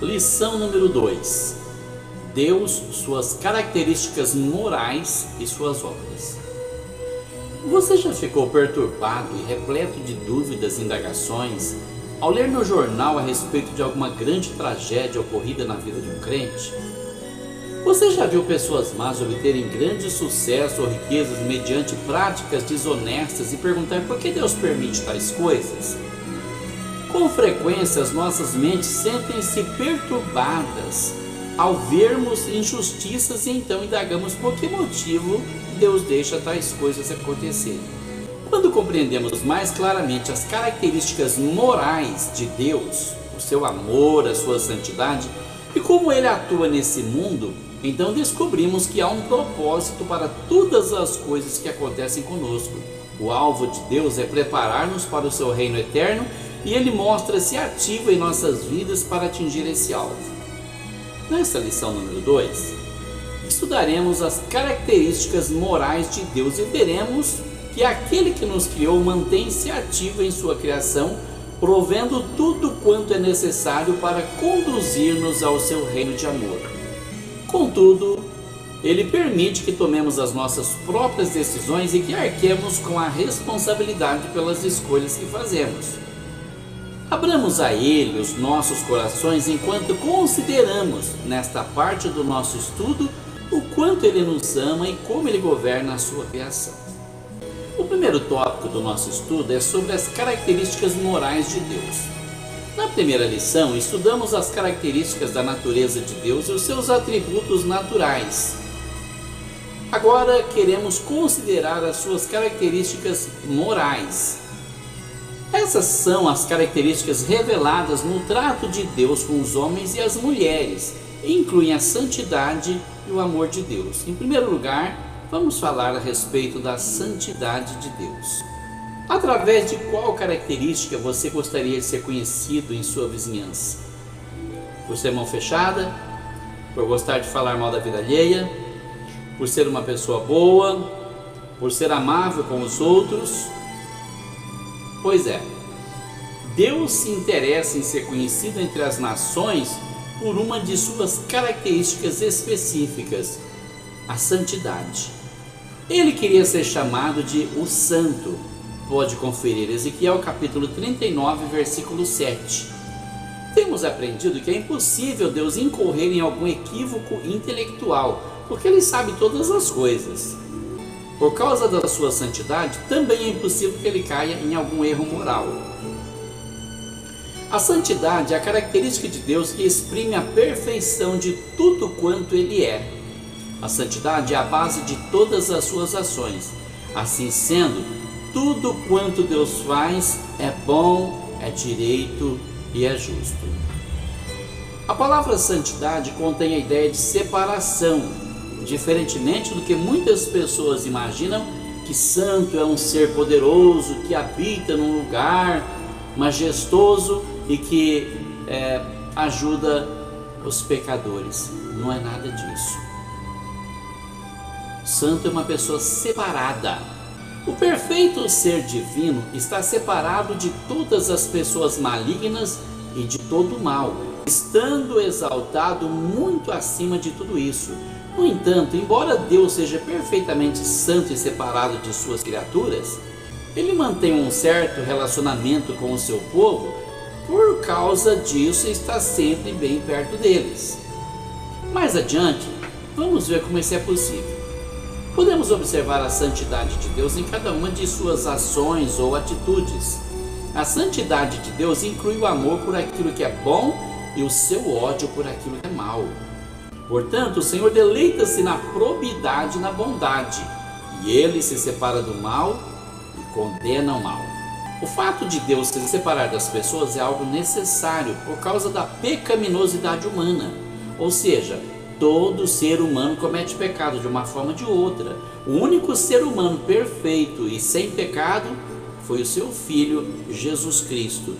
Lição número 2: Deus, suas características morais e suas obras. Você já ficou perturbado e repleto de dúvidas e indagações ao ler no jornal a respeito de alguma grande tragédia ocorrida na vida de um crente? Você já viu pessoas más obterem grande sucesso ou riquezas mediante práticas desonestas e perguntar por que Deus permite tais coisas? Com frequência, as nossas mentes sentem-se perturbadas ao vermos injustiças e então indagamos por que motivo Deus deixa tais coisas acontecerem. Quando compreendemos mais claramente as características morais de Deus, o seu amor, a sua santidade e como Ele atua nesse mundo, então descobrimos que há um propósito para todas as coisas que acontecem conosco. O alvo de Deus é preparar-nos para o seu reino eterno e Ele mostra-se ativo em nossas vidas para atingir esse alvo. Nesta lição número 2, estudaremos as características morais de Deus e veremos que aquele que nos criou mantém-se ativo em sua criação, provendo tudo quanto é necessário para conduzir-nos ao seu reino de amor. Contudo, Ele permite que tomemos as nossas próprias decisões e que arquemos com a responsabilidade pelas escolhas que fazemos. Abramos a Ele os nossos corações enquanto consideramos, nesta parte do nosso estudo, o quanto Ele nos ama e como Ele governa a sua criação. O primeiro tópico do nosso estudo é sobre as características morais de Deus. Na primeira lição, estudamos as características da natureza de Deus e os seus atributos naturais. Agora queremos considerar as suas características morais. Essas são as características reveladas no trato de Deus com os homens e as mulheres, e incluem a santidade e o amor de Deus. Em primeiro lugar, vamos falar a respeito da santidade de Deus. Através de qual característica você gostaria de ser conhecido em sua vizinhança? Por ser mão fechada? Por gostar de falar mal da vida alheia? Por ser uma pessoa boa? Por ser amável com os outros? Pois é, Deus se interessa em ser conhecido entre as nações por uma de suas características específicas, a santidade. Ele queria ser chamado de o Santo. Pode conferir Ezequiel capítulo 39, versículo 7. Temos aprendido que é impossível Deus incorrer em algum equívoco intelectual, porque Ele sabe todas as coisas. Por causa da sua santidade, também é impossível que Ele caia em algum erro moral. A santidade é a característica de Deus que exprime a perfeição de tudo quanto Ele é. A santidade é a base de todas as suas ações. Assim sendo, tudo quanto Deus faz é bom, é direito e é justo. A palavra santidade contém a ideia de separação. Diferentemente do que muitas pessoas imaginam, que santo é um ser poderoso que habita num lugar majestoso e que ajuda os pecadores. Não é nada disso. Santo é uma pessoa separada. O perfeito ser divino está separado de todas as pessoas malignas e de todo o mal, estando exaltado muito acima de tudo isso. No entanto, embora Deus seja perfeitamente santo e separado de suas criaturas, Ele mantém um certo relacionamento com o seu povo, por causa disso está sempre bem perto deles. Mais adiante, vamos ver como isso é possível. Podemos observar a santidade de Deus em cada uma de suas ações ou atitudes. A santidade de Deus inclui o amor por aquilo que é bom e o seu ódio por aquilo que é mal. Portanto, o Senhor deleita-se na probidade e na bondade, e Ele se separa do mal e condena o mal. O fato de Deus se separar das pessoas é algo necessário por causa da pecaminosidade humana, ou seja, todo ser humano comete pecado de uma forma ou de outra. O único ser humano perfeito e sem pecado foi o seu Filho, Jesus Cristo.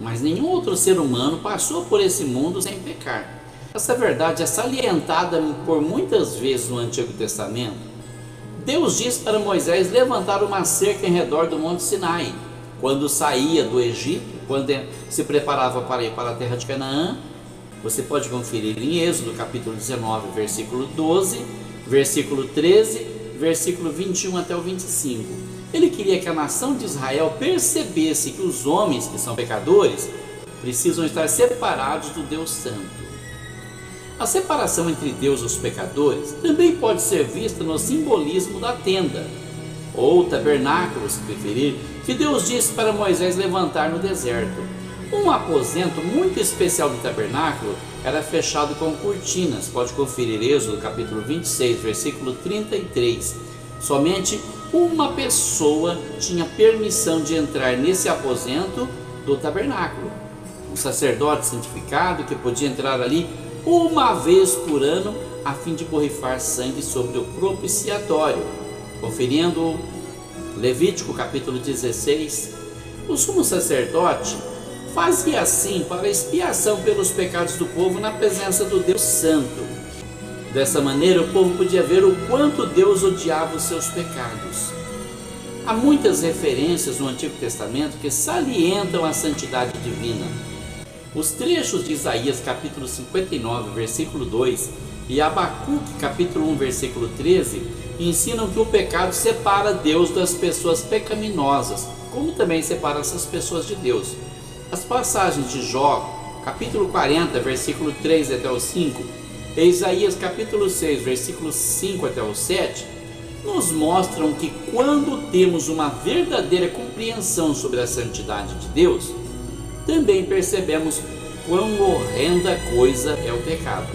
Mas nenhum outro ser humano passou por esse mundo sem pecar. Essa verdade é salientada por muitas vezes no Antigo Testamento. Deus diz para Moisés levantar uma cerca em redor do Monte Sinai, quando saía do Egito, quando se preparava para ir para a terra de Canaã, Você pode conferir em Êxodo capítulo 19, versículo 12, versículo 13, versículo 21 até o 25. Ele queria que a nação de Israel percebesse que os homens que são pecadores precisam estar separados do Deus Santo. A separação entre Deus e os pecadores também pode ser vista no simbolismo da tenda, ou tabernáculo, se preferir, que Deus disse para Moisés levantar no deserto. Um aposento muito especial do tabernáculo era fechado com cortinas. Pode conferir Êxodo capítulo 26, versículo 33. Somente uma pessoa tinha permissão de entrar nesse aposento do tabernáculo. Um sacerdote santificado que podia entrar ali uma vez por ano a fim de borrifar sangue sobre o propiciatório. Conferindo Levítico capítulo 16, o sumo sacerdote fazia assim para expiação pelos pecados do povo na presença do Deus Santo. Dessa maneira o povo podia ver o quanto Deus odiava os seus pecados. Há muitas referências no Antigo Testamento que salientam a santidade divina. Os trechos de Isaías capítulo 59, versículo 2 e Abacuque capítulo 1, versículo 13 ensinam que o pecado separa Deus das pessoas pecaminosas, como também separa essas pessoas de Deus. As passagens de Jó, capítulo 40, versículo 3 até o 5, e Isaías, capítulo 6, versículos 5 até o 7, nos mostram que quando temos uma verdadeira compreensão sobre a santidade de Deus, também percebemos quão horrenda coisa é o pecado.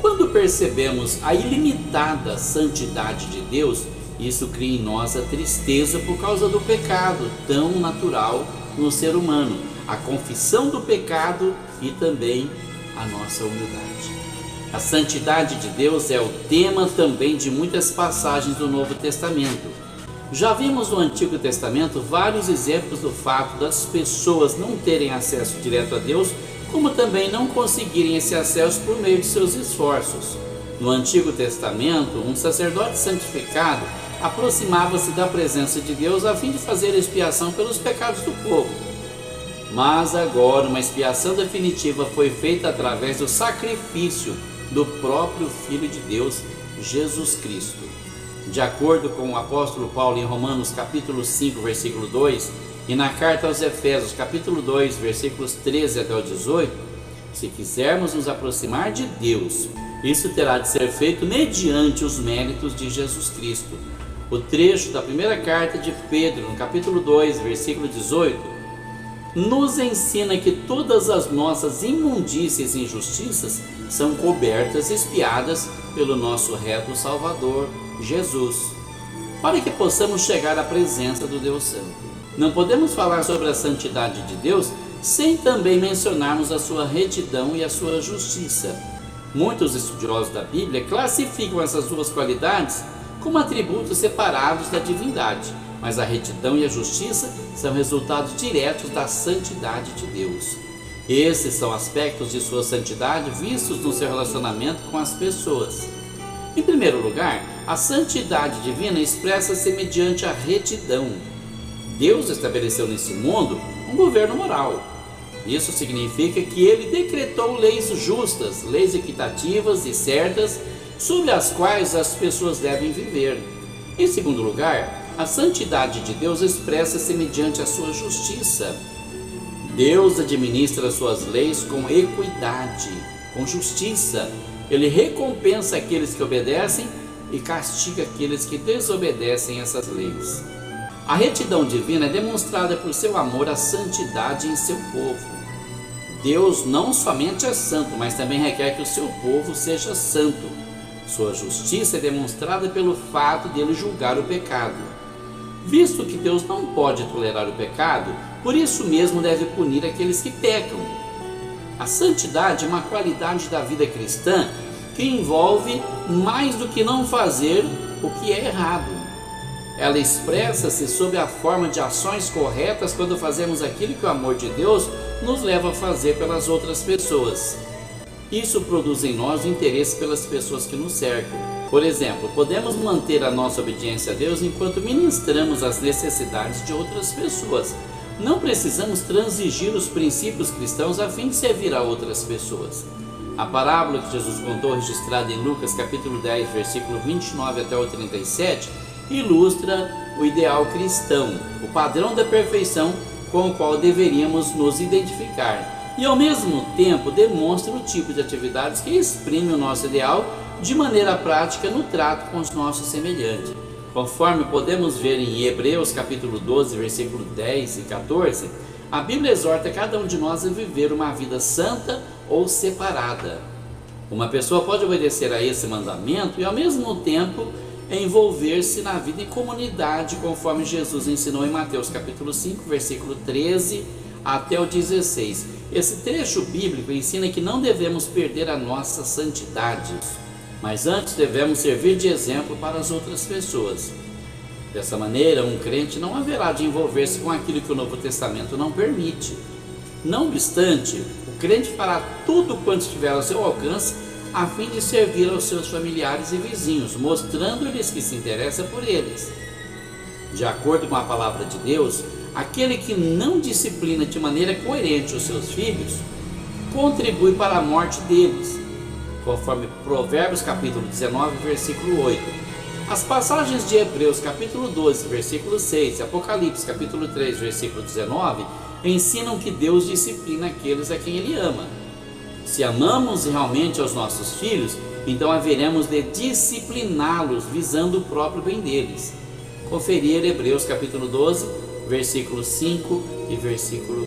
Quando percebemos a ilimitada santidade de Deus, isso cria em nós a tristeza por causa do pecado tão natural no ser humano, a confissão do pecado e também a nossa humildade. A santidade de Deus é o tema também de muitas passagens do Novo Testamento. Já vimos no Antigo Testamento vários exemplos do fato das pessoas não terem acesso direto a Deus, como também não conseguirem esse acesso por meio de seus esforços. No Antigo Testamento, um sacerdote santificado aproximava-se da presença de Deus a fim de fazer expiação pelos pecados do povo. Mas agora uma expiação definitiva foi feita através do sacrifício do próprio Filho de Deus, Jesus Cristo. De acordo com o apóstolo Paulo em Romanos capítulo 5, versículo 2, e na carta aos Efésios capítulo 2, versículos 13 até o 18, se quisermos nos aproximar de Deus, isso terá de ser feito mediante os méritos de Jesus Cristo. O trecho da primeira carta de Pedro, no capítulo 2, versículo 18, nos ensina que todas as nossas imundícias e injustiças são cobertas e expiadas pelo nosso reto Salvador, Jesus, para que possamos chegar à presença do Deus Santo. Não podemos falar sobre a santidade de Deus sem também mencionarmos a sua retidão e a sua justiça. Muitos estudiosos da Bíblia classificam essas duas qualidades como atributos separados da divindade, mas a retidão e a justiça são resultados diretos da santidade de Deus. Esses são aspectos de sua santidade vistos no seu relacionamento com as pessoas. Em primeiro lugar, a santidade divina expressa-se mediante a retidão. Deus estabeleceu nesse mundo um governo moral. Isso significa que ele decretou leis justas, leis equitativas e certas, sobre as quais as pessoas devem viver. Em segundo lugar, a santidade de Deus expressa-se mediante a sua justiça. Deus administra suas leis com equidade, com justiça. Ele recompensa aqueles que obedecem e castiga aqueles que desobedecem essas leis. A retidão divina é demonstrada por seu amor à santidade em seu povo. Deus não somente é santo, mas também requer que o seu povo seja santo. Sua justiça é demonstrada pelo fato de ele julgar o pecado. Visto que Deus não pode tolerar o pecado, por isso mesmo deve punir aqueles que pecam. A santidade é uma qualidade da vida cristã que envolve mais do que não fazer o que é errado. Ela expressa-se sob a forma de ações corretas quando fazemos aquilo que o amor de Deus nos leva a fazer pelas outras pessoas. Isso produz em nós o interesse pelas pessoas que nos cercam. Por exemplo, podemos manter a nossa obediência a Deus enquanto ministramos as necessidades de outras pessoas, não precisamos transigir os princípios cristãos a fim de servir a outras pessoas. A parábola que Jesus contou, registrada em Lucas capítulo 10, versículo 29 até o 37, ilustra o ideal cristão, o padrão da perfeição com o qual deveríamos nos identificar, e ao mesmo tempo demonstra o tipo de atividades que exprime o nosso ideal de maneira prática no trato com os nossos semelhantes. Conforme podemos ver em Hebreus capítulo 12, versículo 10 e 14, a Bíblia exorta cada um de nós a viver uma vida santa ou separada. Uma pessoa pode obedecer a esse mandamento e ao mesmo tempo envolver-se na vida em comunidade, conforme Jesus ensinou em Mateus capítulo 5, versículo 13 até o 16. Esse trecho bíblico ensina que não devemos perder a nossa santidade, mas antes devemos servir de exemplo para as outras pessoas. Dessa maneira, um crente não haverá de envolver-se com aquilo que o Novo Testamento não permite. Não obstante, o crente fará tudo quanto estiver ao seu alcance a fim de servir aos seus familiares e vizinhos, mostrando-lhes que se interessa por eles. De acordo com a palavra de Deus, aquele que não disciplina de maneira coerente os seus filhos, contribui para a morte deles, conforme Provérbios capítulo 19, versículo 8. As passagens de Hebreus capítulo 12, versículo 6 e Apocalipse capítulo 3, versículo 19 ensinam que Deus disciplina aqueles a quem Ele ama. Se amamos realmente aos nossos filhos, então haveremos de discipliná-los visando o próprio bem deles. Conferir Hebreus capítulo 12, versículo 5 e versículo